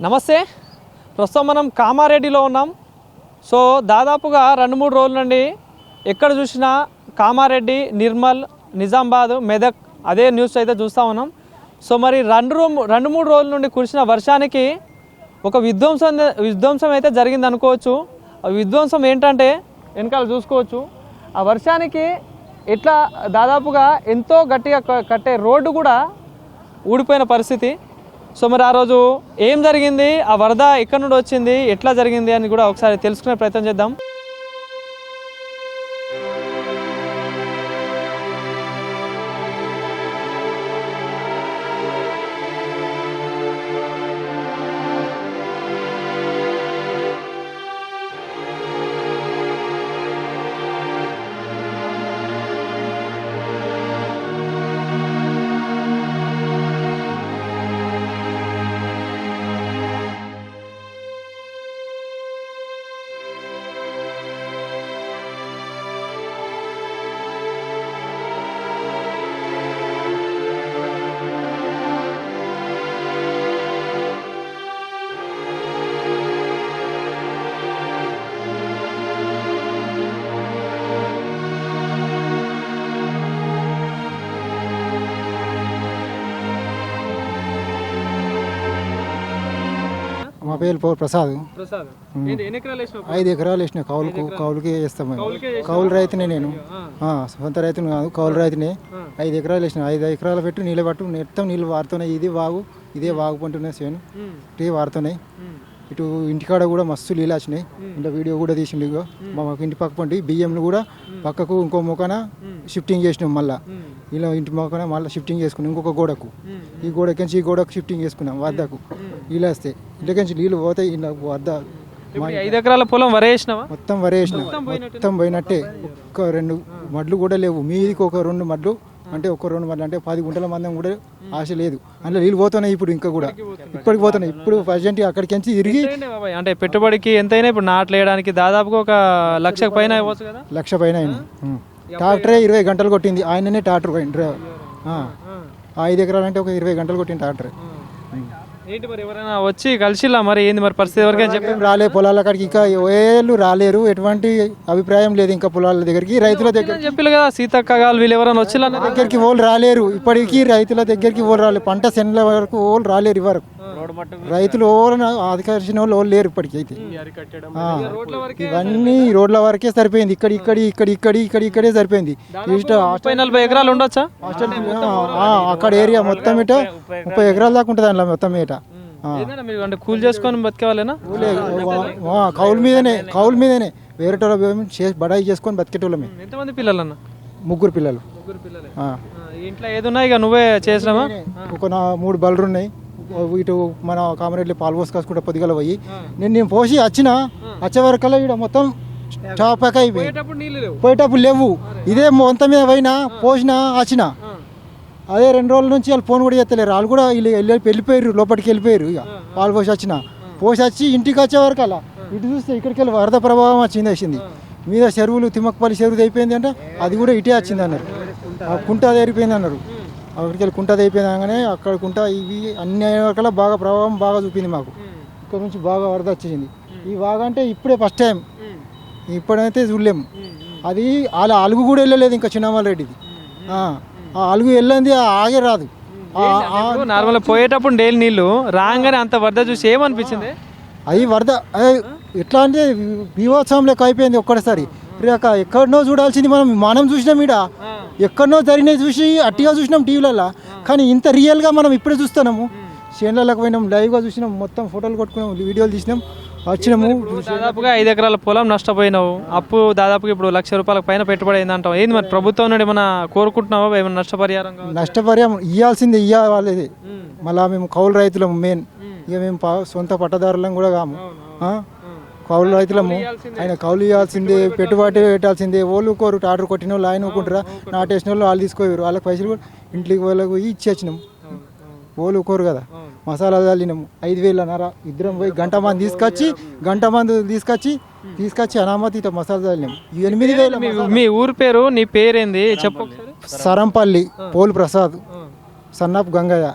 నమస్తే. ప్రస్తుతం మనం కామారెడ్డిలో ఉన్నాం. సో దాదాపుగా 2-3 రోజుల నుండి ఎక్కడ చూసినా కామారెడ్డి, నిర్మల్, నిజామాబాద్, మెదక్ అదే న్యూస్ అయితే చూస్తూ ఉన్నాం. సో మరి 2-3 రోజుల నుండి కురిసిన వర్షానికి ఒక విధ్వంసం అయితే జరిగింది అనుకోవచ్చు. ఆ విధ్వంసం ఏంటంటే వెనకాల చూసుకోవచ్చు. ఆ వర్షానికి ఎట్లా దాదాపుగా ఎంతో గట్టిగా కట్టే రోడ్డు కూడా ఊడిపోయిన పరిస్థితి. సో మరి ఆ రోజు ఏం జరిగింది, ఆ వరద ఎక్కడి నుండి వచ్చింది, ఎట్లా జరిగింది అని కూడా ఒకసారి తెలుసుకునే ప్రయత్నం చేద్దాం. మా పేరు ప్రసాద్. 5 ఎకరాలు వేసిన కౌలుకే వేస్తాము. కౌలు రైతునే నేను, సొంత రైతుని కాదు, కౌలు రైతునే. 5 ఎకరాలు వేసిన. 5 ఎకరాలు పెట్టి నీళ్ళు పట్టు మొత్తం నీళ్ళు వారుతున్నాయి. ఇదే వాగు పంటున్నాయి, సేను ఇటే వారుతున్నాయి. ఇటు ఇంటికాడ కూడా మస్తు నీళ్ళు వచ్చినాయి. ఇంట్లో వీడియో కూడా తీసిండు. మా ఇంటి పక్క పండి బియ్యంను కూడా పక్కకు ఇంకో మొక్కన షిఫ్టింగ్ చేసినాం. మళ్ళీ ఇలా ఇంటి మొక్కన మళ్ళీ షిఫ్టింగ్ చేసుకున్నాం ఇంకొక గోడకు. ఈ గోడకించి ఈ గోడకు షిఫ్టింగ్ చేసుకున్నాం. వద్దకు నీళ్ళు వస్తే ఇంటికించి నీళ్ళు పోతాయి. ఇలా వద్ద 5 ఎకరాల పొలం వరేసినావా? మొత్తం వరేసినాం. మొత్తం పోయినట్టే. ఒక్క 2 మడ్లు కూడా లేవు. మీదికి ఒక 2 మడ్లు అంటే ఒక 2 మడ్లు అంటే 10 గుంటల మందం కూడా ఆశ లేదు. అందులో నీళ్ళు పోతున్నాయి. ఇప్పుడు ఇంకా కూడా ఇప్పటికి పోతున్నాయి. ఇప్పుడు ప్రజెంట్ అక్కడికించి తిరిగి అంటే పెట్టుబడికి ఎంతైనా ఇప్పుడు నాట్లు వేయడానికి దాదాపుగా ఒక 1,00,000 పైన అవ్వచ్చు కదా. 1,00,000 పైన అయినా. ట్రాక్టరే 20 గంటలు కొట్టింది. ఆయననే ట్రాక్టర్ డ్రైవర్. 5 ఎకరాలు అంటే ఒక 20 గంటలు కొట్టింది ట్రాక్టర్. ఏంటి మరి ఎవరైనా వచ్చి కలిసిలా మరి ఏంది మరి పరిస్థితి? ఎవరికైనా చెప్పి రాలే పొలాల కాడికి ఇంకా ఏళ్ళు రాలేరు. ఎటువంటి అభిప్రాయం లేదు ఇంకా పొలాల దగ్గరికి. రైతుల దగ్గర చెప్పిల్లు కదా సీతక్క గారు వీళ్ళు ఎవరైనా వచ్చి దగ్గరికి వాళ్ళు రాలేరు. ఇప్పటికీ రైతుల దగ్గరికి వాళ్ళు రాలేరు. పంట సెన్ల వరకు వాళ్ళు రాలేరు. ఇవరకు రైతులు అధికారిచిన వాళ్ళు లేరు ఇప్పటికి. అయితే ఇవన్నీ రోడ్ల వరకే సరిపోయింది. ఇక్కడే సరిపోయింది. 40 ఎకరాలు ఉండొచ్చా అక్కడ ఏరియా మొత్తం ఇట 30 ఎకరాల దాకా ఉంటుంది. అందులో మొత్తం ఇట అంటే కూలి చేసుకొని బతికేవాళ్ళేనా? కౌలు మీదనే వేరే చేసి బడాయి చేసుకొని బతికేటోళ్ళమే. ఎంతమంది పిల్లలన్నా? 3 పిల్లలు. ఇంట్లో ఏదున్నా ఇక నువ్వే చేసినావా? ఒక 3 బళ్ళు ఉన్నాయి. ఇటు మన కామారెడ్డి పాలు పోసుకొచ్చుకుంటే పొద్దుగల పోయి నేను పోసి వచ్చే వరకల్లా ఇక్కడ మొత్తం చాపక పోయేటప్పుడు లేవు. ఇదే మొత్తం మీద పోయినా పోసినా వచ్చిన అదే 2 రోజుల నుంచి వాళ్ళు ఫోన్ కూడా చేస్తలేరు. వాళ్ళు కూడా వెళ్ళిపోయారు, లోపలికి వెళ్ళిపోయారు. ఇక పాలు పోసి వచ్చి ఇంటికి వచ్చే వరకు అలా ఇటు చూస్తే ఇక్కడికి వెళ్ళి వరద ప్రభావం వచ్చింది. మీద చెరువులు తిమ్మకపల్లి చెరువు అయిపోయింది అంటే అది కూడా ఇటే వచ్చింది అన్నారు. కుంట అయిపోయింది అన్నారు. అక్కడికి వెళ్ళి కుంట అయిపోయింది అనగానే అక్కడ కుంట ఇవి అన్ని వరకల్లా బాగా ప్రభావం బాగా చూపింది మాకు. ఇక్కడ నుంచి బాగా వరద వచ్చేసింది. ఈ బాగా అంటే ఇప్పుడే ఫస్ట్ టైం, ఇప్పుడైతే చూడలేము. అది అలా అలుగు కూడా వెళ్ళలేదు ఇంకా చిన్నమల్ రెడ్డిది. ఆ అలుగు వెళ్ళింది ఆగే రాదు. నార్మల్ పోయేటప్పుడు డైలీ నీళ్ళు రాగానే అంత వరద చూసి ఏమనిపించింది? అది వరద ఎట్లా అంటే బీభత్సం లెక్క అయిపోయింది ఒక్కడసారి. ఎక్కడనో చూడాల్సింది మనం చూసినాం. ఈడ ఎక్కడనో జరిగినవి చూసి అట్టిగా చూసినాం టీవీలలో. కానీ ఇంత రియల్గా మనం ఇప్పుడే చూస్తున్నాము. చేనులకు పోయినాం, లైవ్గా చూసినాం, మొత్తం ఫోటోలు కొట్టుకున్నాం, వీడియోలు తీసినాం, వచ్చినాము. దాదాపుగా 5 ఎకరాల పొలం నష్టపోయినావు. అప్పు దాదాపుగా ఇప్పుడు 1,00,000 రూపాయల పైన పెట్టుబడి అయిందంటావు. ఏంది మరి ప్రభుత్వం నుండి ఏమైనా కోరుకుంటున్నావా? ఏమైనా నష్టపరిహారం ఇవ్వాల్సిందే. మళ్ళీ మేము కౌలు రైతులము మెయిన్. ఇక మేము సొంత పట్టదారులం కూడా కాము. కౌలు రైతులము. ఆయన కౌలు ఇవ్వాల్సిందే, పెట్టుబడి పెట్టాల్సిందే. వాళ్ళు కోరు టాటర్ కొట్టిన వాళ్ళు ఆయన ఊరుకుంటారా, నాటేసిన వాళ్ళు వాళ్ళు తీసుకోరు. వాళ్ళకి పైసలు కూడా ఇంటికి వాళ్ళకు ఇచ్చి వచ్చినాము. వాళ్ళు ఊరుకోరు కదా. మసాలా చల్లినాము 5,000 ఇద్దరం పోయి గంట మంది తీసుకొచ్చి అనామతితో మసాలా చల్లినాము 8,000. మీ ఊరు పేరు, నీ పేరేంది చెప్పు? సరంపల్లి పోలు ప్రసాద్, సన్నాప్ గంగయ్య.